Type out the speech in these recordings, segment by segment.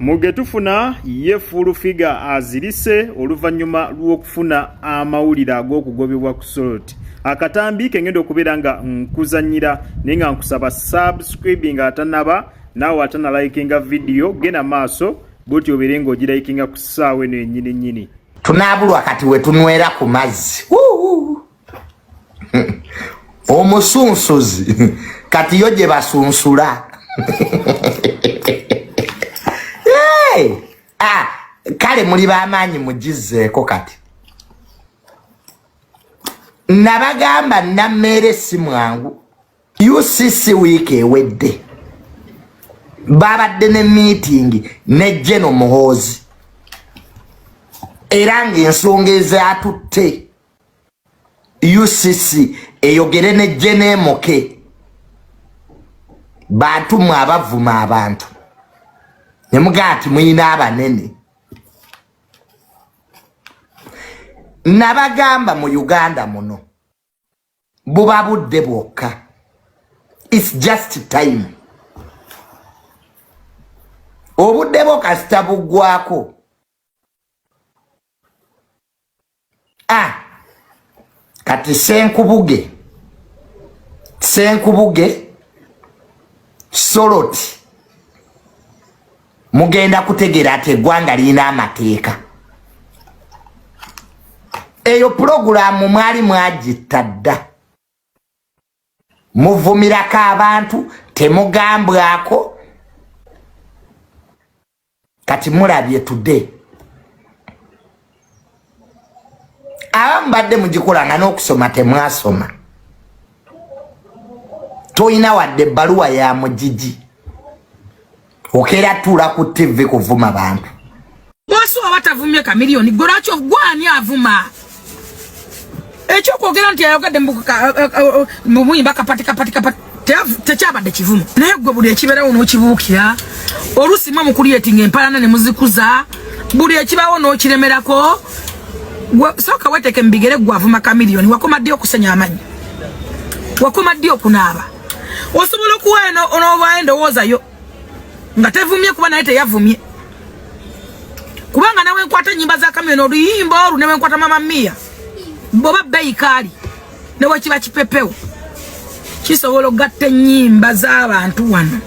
Mugetufuna ye full figure azirise oluvanyuma lw'okufuna amawulire ag'okugobebwa ku Soroti. Akatambi kengendo okubeera nga nkuzanyira naye nga nkusaba subscribing atanaba naawe atana likinga video gena maaso bw'otyo obeere ng'ogirayikinga ku ssaawa eno ennyini. Tunaabulwa kati we tunwera ku mazzi. Omusunsuzi kati yo gye basunsula. Kale muli b'amaanyi mugizzeeko kati. Nabagamba nammere si mwangu. UCC week ewedde. Babadde ne meeting ne General Muhoozi. Era ng'ensonga ezaatutte UCC eyogere ne General Moke. Bantu mwabavuma abantu. Nemugati muyina abanene. Nabagamba mu Uganda muno. Buba budde bwokka. It's just time. Obudde bwokka sitabugwako. Kati Senkubuge. Soroti. Mugenda kutegera ate eggwanga lina amateeka. Eyo programu mwali mwagitta dda. Muvumirako abantu temugambwako. Kati mulabye today. Abamu badde mugikolanga n'okusoma temwasoma. Toyina wadde ebbaluwa ya mugigi. Okera tula ku TV kuvuma bantu. Boso abatavumye kamiliyoni goracho gwani avuma. Echo kwogera nti ayogadde mumuyimba kapati tekyabadde kivumo. Naye gwe buli ekibeerawo n'okibuukira. Olusimwa mu creating empalana ne muzikuza. Buli ekibawo n'okiremerako. Soka weteke mbigere gwavuma kamiliyoni wakomadde okusenya amanyi. Wakomadde okunaaba. Osobola okuwa eno onovaendo wozayo. Nga tevumye kuba naye teyavumye. Kubanga nawe nkwata nyimba za kamiliyoni oluyimba olu nawe nkwata mama Mia. Boba bei kali. Newe kiba kipepeo. Kisobola okugatta ennyimba z'abantu wano.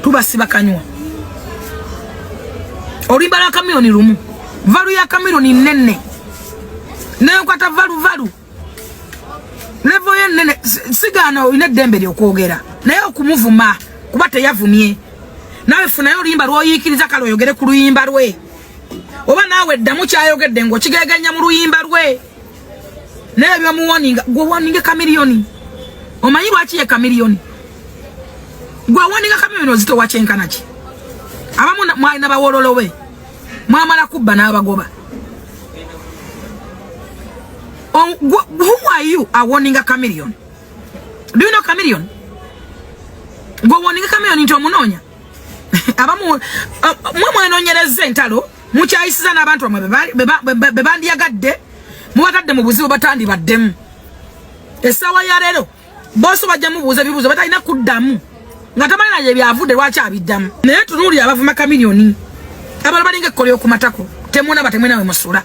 Tubasiba kanywa. Oluyimba lwa kamiliyoni lumu. Valu ya kamiliyoni nnene. Naye nkwata valu. Levo ye nnene. Sigana oyina eddembe ly'okwogera. Naye okumuvuma kuba teyavumye. Nawe funayo oluyimba lw'oyiikiriza kale oyogere ku luyimba lwe. Oba naawe ddamu kyayogedde ng'okigeganya mu luyimba lwe. Naye byomuwoninga gwe woninga kamiliyoni. Omanyi lwaki ye kamiliyoni? Gwe woninga kamiliyoni ozitowa kyenkana ki? Abamu mwalina bawololowe. Mwamala kubba n'abagoba. Who are you a warning a chameleon? Do you know chameleon? Go warning a chameleon into Mononia. Abamu mwa nonyereze ntalo mukyayisiza n'abantu bebandi yagadde mubagadde mu buzibu batandi baddemu. Essawa ya leero boso bajja mubuuza bibuuzo batalina kuddamu nga tamanyi naye byavudde lwaki abiddamu. Naye tunuuli abavuma kamiliyoni abala balinga ekkolyo ku matako temuna batemwena we musula.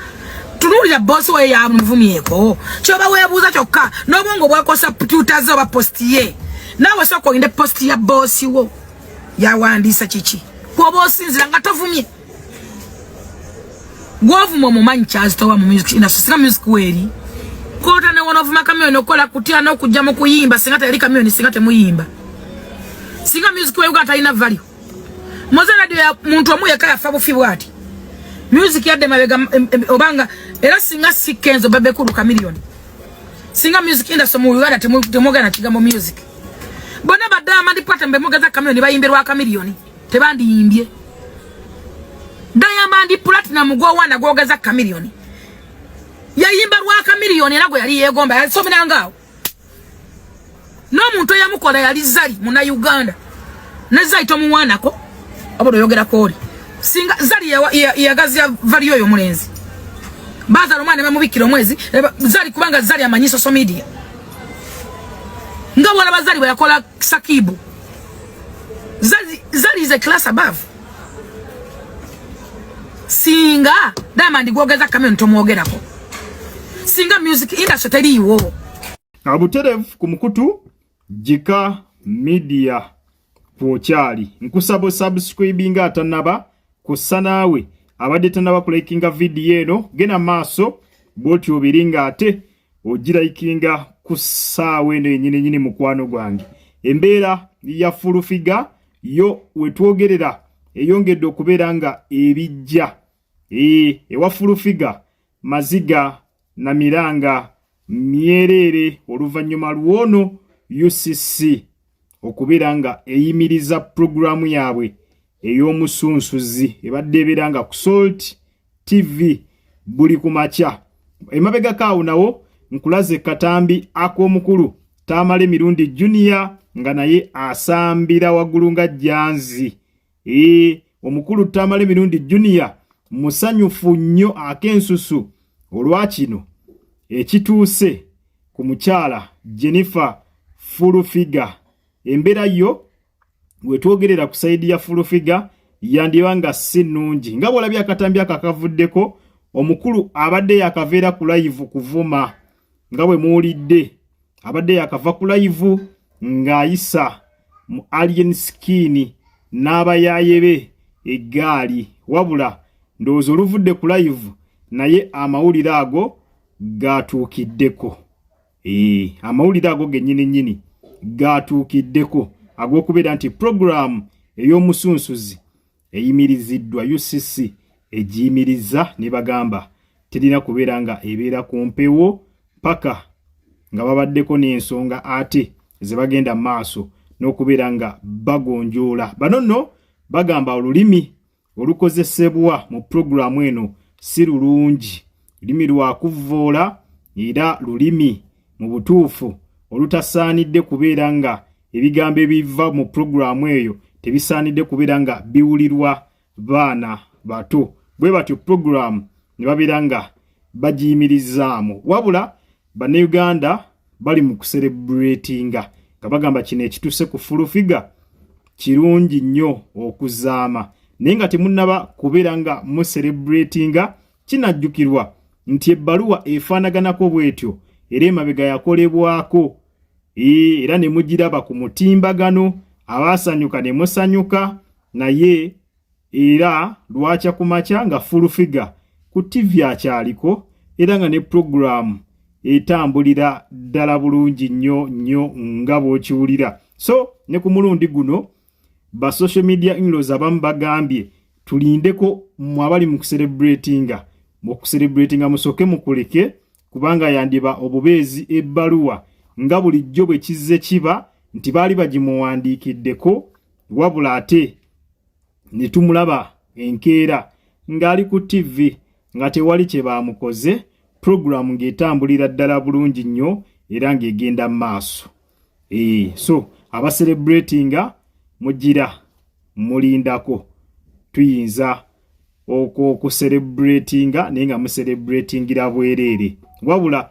Tunuulira bosi we yamuvumyeko kyoba weebuuza kyokka n'obwongo bwakosa tutazze oba posti ye naawe sooka oyinde posti ya bosi wo yawandiisa kiki kwoba osinzira nga tovumye gw'ovuma omumanyi kyazitowa mu music industry singa music weeri koota ne wonovuma kamiliyoni okukola kutya n'okujja mu kuyimba singa teyali kamiliyoni singa temuyimba singa music we Uganda talina value moze radio ya muntu omu yekka yafa bufi bw'ati music yadde mabega obanga era singa sikenzo bebe kulu kamiliyoni singa music industry mu Uganda temugana kigambo music bona badama pata mbe mugaza kamiliyoni bayimberwa kamiliyoni tebandi yimbye Diamond Platinum go wana gogaza kamiliyoni yayimberwa kamiliyoni nago yali yegomba yasomera ngao no muntu yamukola yali Zari muna Uganda ne Zaito muwanako abodo yogera koli singa Zari yagazya value yo mulenzi baza romane bamubikira omwezi Zari kubanga Zari amanyi social media nga wala bazali bayakola Sakibu Zari is a class above singa Diamond gwogeza kamera ntomwogerako singa music industry teriiwo Abuterevu ku mukutu Jika Media kwokyali nkusabo subscribinga atanaba kusanawe abadde tanaba kulikinga video eno gena maaso boti obiringa ate ogirayikinga kusaawe eno nyine mukwano gwange embeera ya Full Figure yo wetwogerera eyongedde okubeera nga ebijja ewa Full Figure maziga na miranga myerere oluvanyuma luono UCC okubeera nga eyimiriza programu yaabwe ey'omusunsuzi ebadde ebeera ku Salt TV buli kumakya emabega kaawo nawo nkulaze katambi ak'omukulu Tamale Mirundi Junior nga naye asambira waggulu nga Janzi omukulu Tamale Mirundi Junior musanyufu nnyo akensusu olwakino ekituuse ku mukyala Jennifer Full Figure embeera yo wetwogerera ku saidi ya Full Figure yandibanga si nnungi nga bwolabye akatambi akakavuddeko omukulu abadde yakaveera ku live kuvuma nga bwe muwulidde abadde yakava ku live ng'ayisa mu alien skin n'abayayebe eggaali wabula ndowooza oluvudde ku live naye amawulire ago gatuukiddeko amawulire ago gennyini gatuukiddeko ag'okubeera nti program ey'omusunsuzi eyimiriziddwa UCC ejiyimiriza ne bagamba terina kubeera nga ebeera ku mpewo paka nga babaddeko n'ensonga ate ze bagenda maaso n'okubeera nga bagonjoola bano nno bagamba olulimi olukozesebwa mu programu eno si lulungi lulimi lwakuvvoola era lulimi mu butuufu olutasaanidde kubeera nga ebigambo ebiva mu programu eyo tebisaanidde kubeera nga biwulirwa baana bato bwe batyo programu ne babeera nga bagiyimirizaamu wabula Bannayuganda bali mu kucelebratinga nga bagamba kino ekituuse ku Full Figure kirungi nnyo okuzaama naye nga temunnaba kubeera nga mu celebratinga kinajjukirwa nti ebbaluwa efaanaganako bwetyo era emabega yakolebwako era ne mugiraba ku mutimbagano abaasanyuka ne musanyuka naye era lwakya ku makya nga Full Figure ku TV akyaliko era nga ne programu etambulira ddala bulungi nnyo nga bw'okiwulira so ne ku mulundi guno ba social media in-laws abamu bagambye tulindeko mu abali mu kucelebratinga musoke mukuleke kubanga yandiba obubeezi ebbaluwa nga bulijjo bwe kizze kiba nti baali bagimuwandiikiddeko wabula ate ne tumulaba enkeera ng'ali ku TV nga tewali kye baamukoze programu ng'etambulira ddala bulungi nnyo era ng'egenda maaso so abacelebratinga mugira mulindako tuyinza okucelebratinga naye nga mucelebratingira bwereere wabula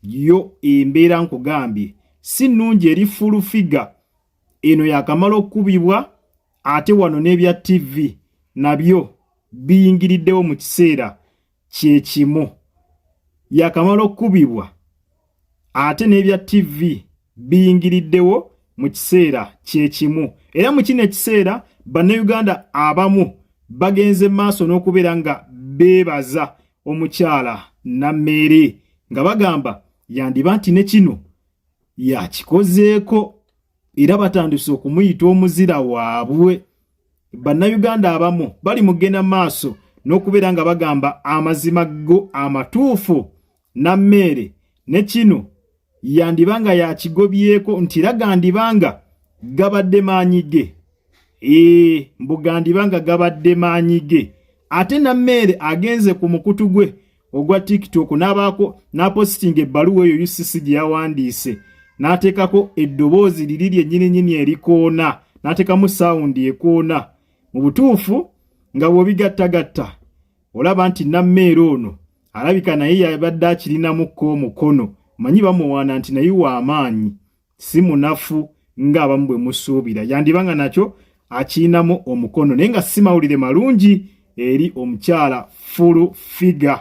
yo embeera nkugambye si nnungi eri Full Figure eno yakamala okubibwa ate wano n'ebya TV nabyo biyingiriddewo mu kiseera kyekimu yakamala okubibwa ate n'ebya TV biyingiriddewo mu kiseera kyekimu era mu kino ekiseera Bannayuganda abamu bagenze maaso n'okubeera nga beebaza omukyala Nammeere nga bagamba yandiba nti ne kino yakikozeeko era batandise okumuyita omuzira waabwe Bannayuganda abamu bali mugenda maaso n'okubeera nga bagamba amazima go amatuufu Nammeere ne kino yandibanga yakigobyeko nti ragandibanga gabadde maanyi ge mbugandibanga gabadde maanyi ge ate Nammeere agenze ku mukutu gwe ogwa TikTok n'apostinga ebbaluwa eyo UCC gye yawandiise n'ateekako eddoboozi liri lyennyini erikoona n'ateekamu sawundi ekoona mu butuufu nga bw'obigattagatta olaba nti Nammeere ono alabika naye yabadde akirinamukko omukono manyi bamuwaana nti naye w'amaanyi si munafu ng'abamu bwe musuubira yandibanga nakyo akiinamu omukono naye nga si mawulire malungi eri omukyala full figure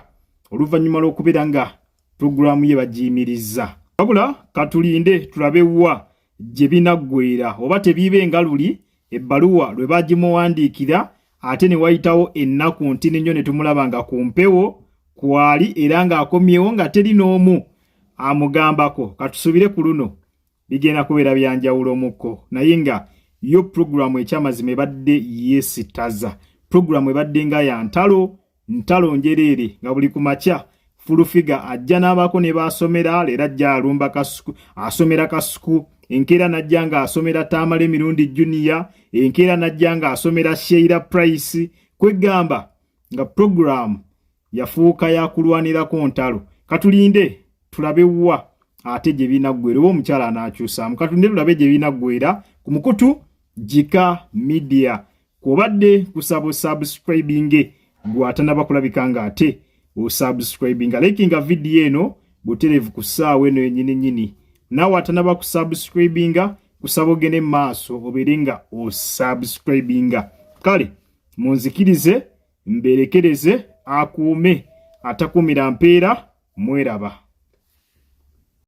oluvannyuma lw'okubeera nga pulogulaamu ye bagiyimiriza. Wabula katulinde tulabe wa gye binaggweera oba tebiibe nga luli ebbaluwa lwe bagimuwandiikira ate ne wayitawo ennaku ntini nnyo ne tumulaba nga ku mpewo kwali era ng'akomyewo nga teri n'omu amugambako. Katusuubire ku luno bigenda kubeera byanjawulo mukko naye nga yo pulogulaamu ekyamazima ebadde yeesitaza. Pulogulaamu ebadde nga ya ntalo njereere nga buli ku makya full figure ajja n'abaako ne baasomera leero ajja alumba asomera kasuku enkeera najja nga asomera Tamale Mirundi Junior enkeera najja nga asomera Sheila Price kwegamba nga pulogulaamu yafuuka yakulwanirako ntalo. Katulinde tulabe wa ate gye binaggweera oba omukyala anaakyusaamu. Katulinde tulabe gye binaggweera ku mukutu Jika Media. Kwobadde kusaba subscribing gwatanaba kulabika nga ate subscribing likinga video eno buterevu ku ssaawa eno yennyini naawe atanaba kusubscribing kusaba ogende maaso obeere nga osubscribing. Kale munzikirize mberekereze akuume atakuumira mpeera mweraba.